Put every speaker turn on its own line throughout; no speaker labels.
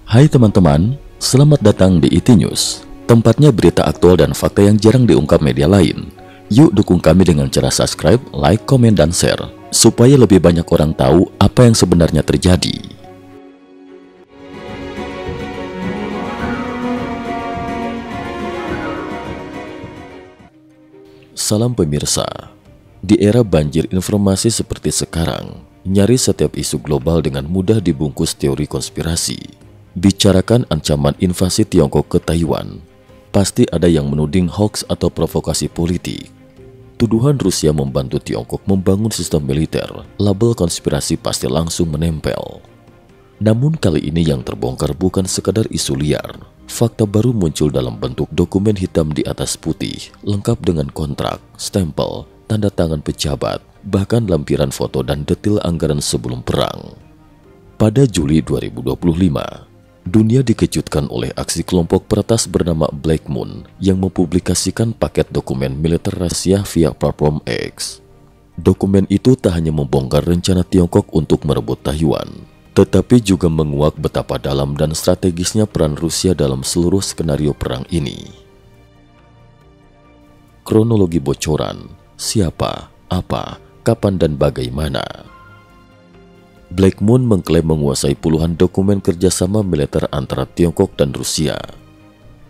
Hai teman-teman, selamat datang di IT News, tempatnya berita aktual dan fakta yang jarang diungkap media lain. Yuk dukung kami dengan cara subscribe, like, komen, dan share, supaya lebih banyak orang tahu apa yang sebenarnya terjadi. Salam pemirsa, di era banjir informasi seperti sekarang, nyaris setiap isu global dengan mudah dibungkus teori konspirasi. Bicarakan ancaman invasi Tiongkok ke Taiwan, pasti ada yang menuding hoax atau provokasi politik. Tuduhan Rusia membantu Tiongkok membangun sistem militer, label konspirasi pasti langsung menempel. Namun kali ini yang terbongkar bukan sekadar isu liar. Fakta baru muncul dalam bentuk dokumen hitam di atas putih, lengkap dengan kontrak, stempel, tanda tangan pejabat, bahkan lampiran foto dan detail anggaran sebelum perang. Pada Juli 2025, dunia dikejutkan oleh aksi kelompok peretas bernama Black Moon yang mempublikasikan paket dokumen militer rahasia via platform X. Dokumen itu tak hanya membongkar rencana Tiongkok untuk merebut Taiwan, tetapi juga menguak betapa dalam dan strategisnya peran Rusia dalam seluruh skenario perang ini. Kronologi bocoran, siapa, apa, kapan, dan bagaimana. Black Moon mengklaim menguasai puluhan dokumen kerjasama militer antara Tiongkok dan Rusia.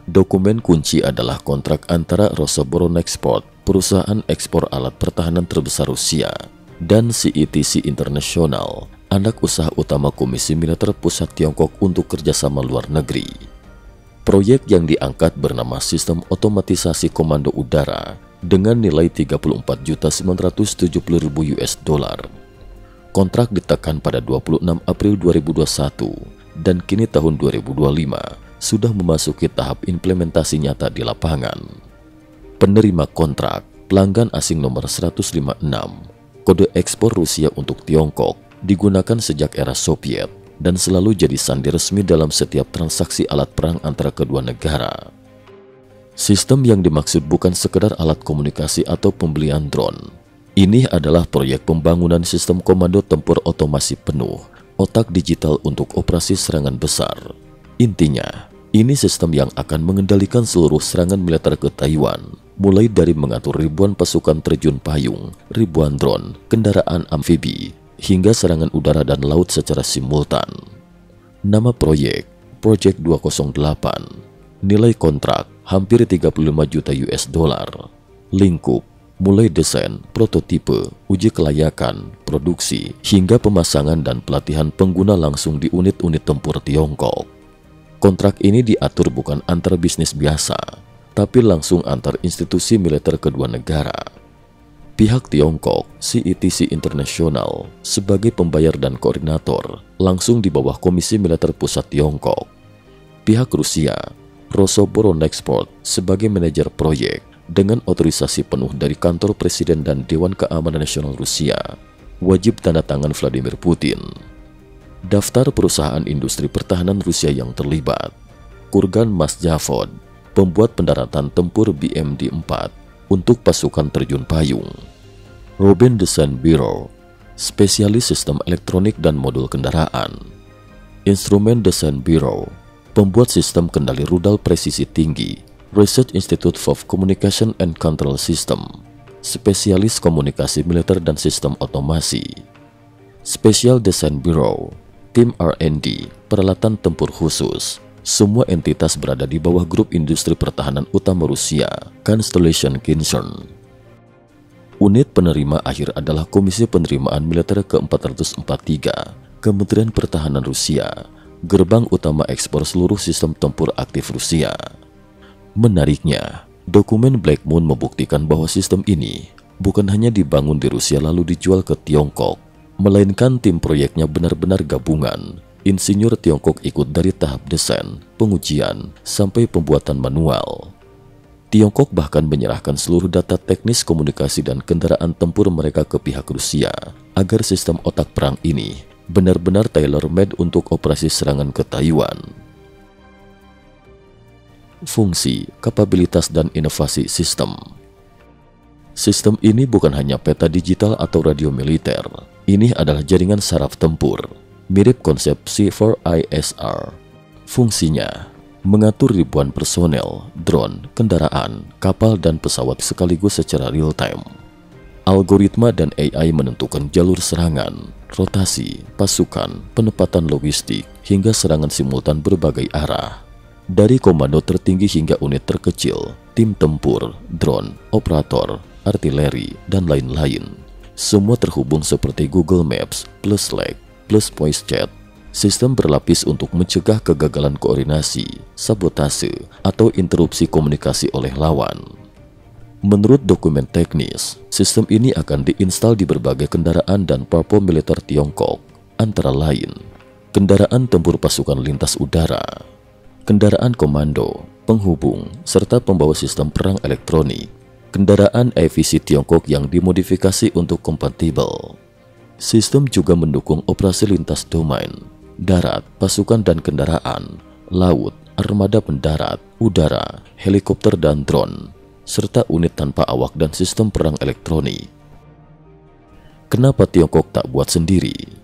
Dokumen kunci adalah kontrak antara Rosoboronexport, perusahaan ekspor alat pertahanan terbesar Rusia, dan CETC International, anak usaha utama Komisi Militer Pusat Tiongkok untuk kerjasama luar negeri. Proyek yang diangkat bernama Sistem Otomatisasi Komando Udara dengan nilai 34.970.000 US dollar. Kontrak ditekan pada 26 April 2021 dan kini tahun 2025 sudah memasuki tahap implementasi nyata di lapangan. Penerima kontrak, pelanggan asing nomor 156, kode ekspor Rusia untuk Tiongkok digunakan sejak era Soviet dan selalu jadi sandi resmi dalam setiap transaksi alat perang antara kedua negara. Sistem yang dimaksud bukan sekedar alat komunikasi atau pembelian drone. Ini adalah proyek pembangunan sistem komando tempur otomasi penuh, otak digital untuk operasi serangan besar. Intinya, ini sistem yang akan mengendalikan seluruh serangan militer ke Taiwan, mulai dari mengatur ribuan pasukan terjun payung, ribuan drone, kendaraan amfibi, hingga serangan udara dan laut secara simultan. Nama proyek, Project 208, nilai kontrak hampir 35 juta US dollar, lingkup, mulai desain, prototipe, uji kelayakan, produksi, hingga pemasangan dan pelatihan pengguna langsung di unit-unit tempur Tiongkok. Kontrak ini diatur bukan antar bisnis biasa, tapi langsung antar institusi militer kedua negara. Pihak Tiongkok, CETC International, sebagai pembayar dan koordinator, langsung di bawah Komisi Militer Pusat Tiongkok. Pihak Rusia, Rosoboronexport, sebagai manajer proyek, dengan otorisasi penuh dari kantor Presiden dan Dewan Keamanan Nasional Rusia, wajib tanda tangan Vladimir Putin. Daftar perusahaan industri pertahanan Rusia yang terlibat: Kurgan Masjavod, pembuat pendaratan tempur BMD-4 untuk pasukan terjun payung; Robin Design Bureau, spesialis sistem elektronik dan modul kendaraan; Instrument Design Bureau, pembuat sistem kendali rudal presisi tinggi; Research Institute for Communication and Control System, spesialis komunikasi militer dan sistem otomasi; Special Design Bureau, tim R&D, peralatan tempur khusus. Semua entitas berada di bawah grup industri pertahanan utama Rusia, Constellation Concern. Unit penerima akhir adalah Komisi Penerimaan Militer ke-443, Kementerian Pertahanan Rusia, gerbang utama ekspor seluruh sistem tempur aktif Rusia. Menariknya, dokumen Black Moon membuktikan bahwa sistem ini bukan hanya dibangun di Rusia lalu dijual ke Tiongkok, melainkan tim proyeknya benar-benar gabungan. Insinyur Tiongkok ikut dari tahap desain, pengujian, sampai pembuatan manual. Tiongkok bahkan menyerahkan seluruh data teknis komunikasi dan kendaraan tempur mereka ke pihak Rusia, agar sistem otak perang ini benar-benar tailor-made untuk operasi serangan ke Taiwan. Fungsi, kapabilitas, dan inovasi sistem. Sistem ini bukan hanya peta digital atau radio militer. Ini adalah jaringan saraf tempur, mirip konsep C4ISR. Fungsinya mengatur ribuan personel, drone, kendaraan, kapal, dan pesawat sekaligus secara real-time. Algoritma dan AI menentukan jalur serangan, rotasi, pasukan, penempatan logistik, hingga serangan simultan berbagai arah. Dari komando tertinggi hingga unit terkecil, tim tempur, drone, operator, artileri, dan lain-lain. Semua terhubung seperti Google Maps plus Slack plus voice chat. Sistem berlapis untuk mencegah kegagalan koordinasi, sabotase, atau interupsi komunikasi oleh lawan. Menurut dokumen teknis, sistem ini akan diinstal di berbagai kendaraan dan platform militer Tiongkok, antara lain kendaraan tempur pasukan lintas udara, kendaraan komando, penghubung, serta pembawa sistem perang elektronik, kendaraan AVC Tiongkok yang dimodifikasi untuk kompatibel. Sistem juga mendukung operasi lintas domain, darat, pasukan dan kendaraan, laut, armada pendarat, udara, helikopter dan drone, serta unit tanpa awak dan sistem perang elektronik. Kenapa Tiongkok tak buat sendiri?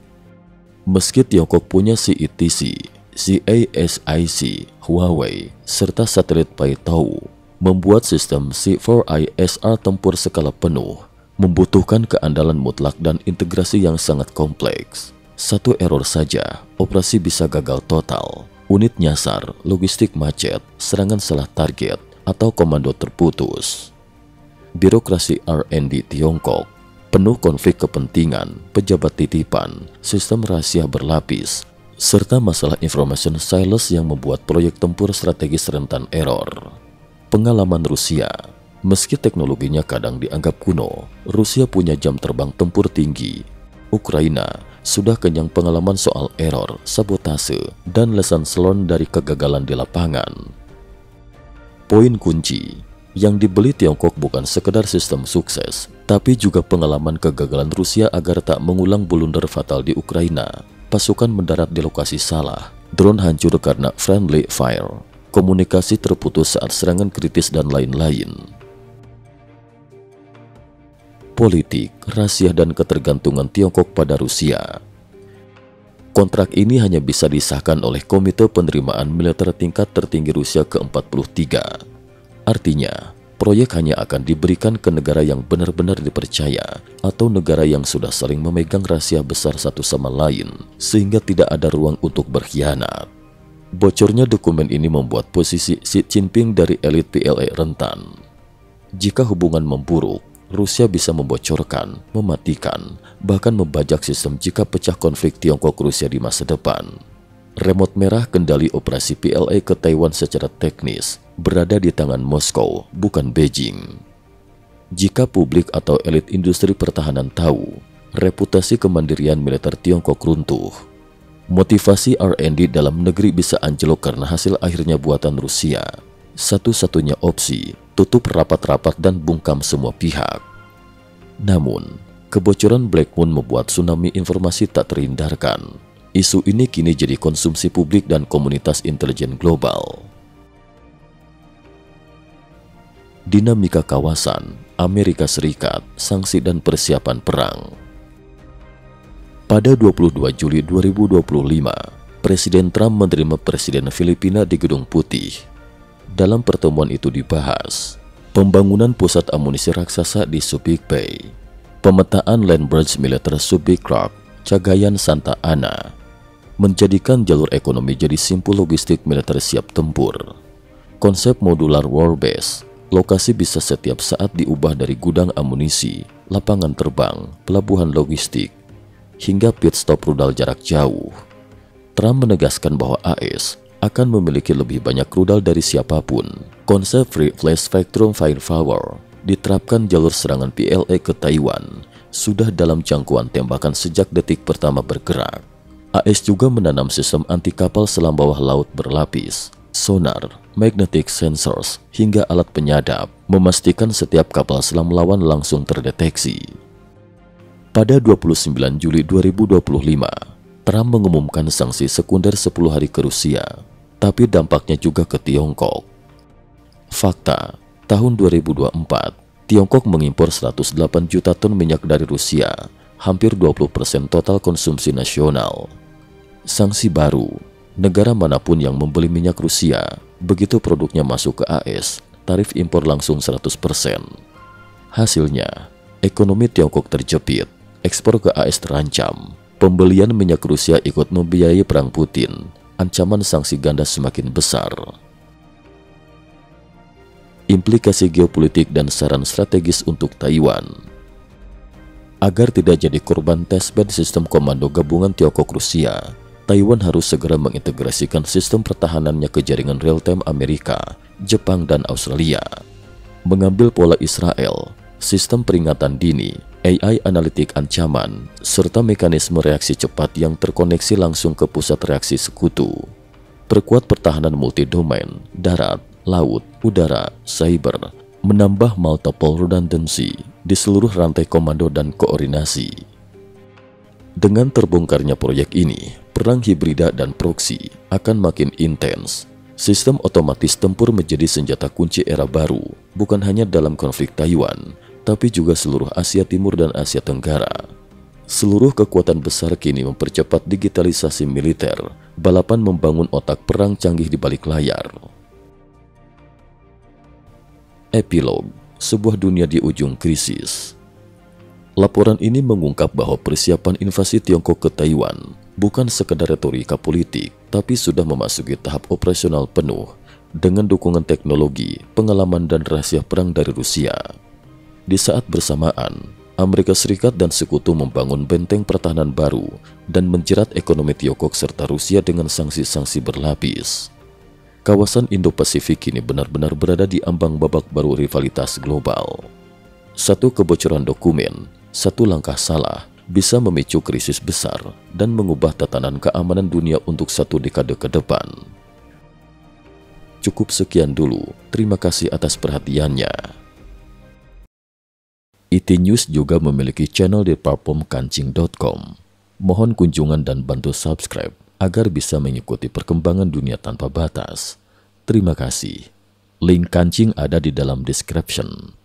Meski Tiongkok punya CETC, CASIC, Huawei, serta satelit Paitao, membuat sistem C4ISR tempur skala penuh membutuhkan keandalan mutlak dan integrasi yang sangat kompleks. Satu error saja, operasi bisa gagal total. Unit nyasar, logistik macet, serangan salah target, atau komando terputus. Birokrasi R&D Tiongkok penuh konflik kepentingan, pejabat titipan, sistem rahasia berlapis, serta masalah information silos yang membuat proyek tempur strategis rentan error. Pengalaman Rusia. Meski teknologinya kadang dianggap kuno, Rusia punya jam terbang tempur tinggi. Ukraina sudah kenyang pengalaman soal error, sabotase, dan lesan learned dari kegagalan di lapangan. Poin kunci yang dibeli Tiongkok bukan sekedar sistem sukses, tapi juga pengalaman kegagalan Rusia agar tak mengulang blunder fatal di Ukraina. Pasukan mendarat di lokasi salah, drone hancur karena friendly fire, komunikasi terputus saat serangan kritis, dan lain-lain. Politik, rahasia, dan ketergantungan Tiongkok pada Rusia. Kontrak ini hanya bisa disahkan oleh Komite Penerimaan Militer Tingkat Tertinggi Rusia ke-43. Artinya, proyek hanya akan diberikan ke negara yang benar-benar dipercaya atau negara yang sudah saling memegang rahasia besar satu sama lain, sehingga tidak ada ruang untuk berkhianat. Bocornya dokumen ini membuat posisi Xi Jinping dari elit PLA rentan. Jika hubungan memburuk, Rusia bisa membocorkan, mematikan, bahkan membajak sistem jika pecah konflik Tiongkok-Rusia di masa depan. Remote merah kendali operasi PLA ke Taiwan secara teknis berada di tangan Moskow, bukan Beijing. Jika publik atau elit industri pertahanan tahu, reputasi kemandirian militer Tiongkok runtuh. Motivasi R&D dalam negeri bisa anjlok karena hasil akhirnya buatan Rusia. Satu-satunya opsi, tutup rapat-rapat dan bungkam semua pihak. Namun, kebocoran Black Moon membuat tsunami informasi tak terhindarkan. Isu ini kini jadi konsumsi publik dan komunitas intelijen global. Dinamika kawasan, Amerika Serikat, sanksi dan persiapan perang. Pada 22 Juli 2025, Presiden Trump menerima Presiden Filipina di Gedung Putih. Dalam pertemuan itu dibahas pembangunan pusat amunisi raksasa di Subic Bay, pemetaan land bridge militer Subic Rock, Cagayan Santa Ana, menjadikan jalur ekonomi jadi simpul logistik militer siap tempur, konsep modular war base, lokasi bisa setiap saat diubah dari gudang amunisi, lapangan terbang, pelabuhan logistik, hingga pit stop rudal jarak jauh. Trump menegaskan bahwa AS akan memiliki lebih banyak rudal dari siapapun. Konsep Free Flash Spectrum Firepower diterapkan jalur serangan PLA ke Taiwan sudah dalam jangkauan tembakan sejak detik pertama bergerak. AS juga menanam sistem anti kapal selam bawah laut berlapis, sonar, magnetic sensors, hingga alat penyadap, memastikan setiap kapal selam lawan langsung terdeteksi. Pada 29 Juli 2025, Trump mengumumkan sanksi sekunder 10 hari ke Rusia, tapi dampaknya juga ke Tiongkok. Fakta, tahun 2024, Tiongkok mengimpor 108 juta ton minyak dari Rusia, hampir 20% total konsumsi nasional. Sanksi baru, Negara manapun yang membeli minyak Rusia, begitu produknya masuk ke AS, tarif impor langsung 100%. Hasilnya, ekonomi Tiongkok terjepit, ekspor ke AS terancam, pembelian minyak Rusia ikut membiayai perang Putin, ancaman sanksi ganda semakin besar. Implikasi geopolitik dan saran strategis untuk Taiwan. Agar tidak jadi korban testbed sistem komando gabungan Tiongkok-Rusia, Taiwan harus segera mengintegrasikan sistem pertahanannya ke jaringan real-time Amerika, Jepang, dan Australia. Mengambil pola Israel, sistem peringatan dini, AI analitik ancaman, serta mekanisme reaksi cepat yang terkoneksi langsung ke pusat reaksi sekutu. Perkuat pertahanan multidomain, darat, laut, udara, cyber, menambah multiple redundancy di seluruh rantai komando dan koordinasi. Dengan terbongkarnya proyek ini, perang hibrida dan proksi akan makin intens. Sistem otomatis tempur menjadi senjata kunci era baru, bukan hanya dalam konflik Taiwan, tapi juga seluruh Asia Timur dan Asia Tenggara. Seluruh kekuatan besar kini mempercepat digitalisasi militer, balapan membangun otak perang canggih di balik layar. Epilog, sebuah dunia di ujung krisis. Laporan ini mengungkap bahwa persiapan invasi Tiongkok ke Taiwan bukan sekedar retorika politik, tapi sudah memasuki tahap operasional penuh dengan dukungan teknologi, pengalaman, dan rahasia perang dari Rusia. Di saat bersamaan, Amerika Serikat dan Sekutu membangun benteng pertahanan baru dan menjerat ekonomi Tiongkok serta Rusia dengan sanksi-sanksi berlapis. Kawasan Indo-Pasifik kini benar-benar berada di ambang babak baru rivalitas global. Satu kebocoran dokumen, satu langkah salah bisa memicu krisis besar dan mengubah tatanan keamanan dunia untuk satu dekade ke depan. Cukup sekian dulu, terima kasih atas perhatiannya. IT News juga memiliki channel di platform kancing.com. Mohon kunjungan dan bantu subscribe agar bisa mengikuti perkembangan dunia tanpa batas. Terima kasih. Link kancing ada di dalam description.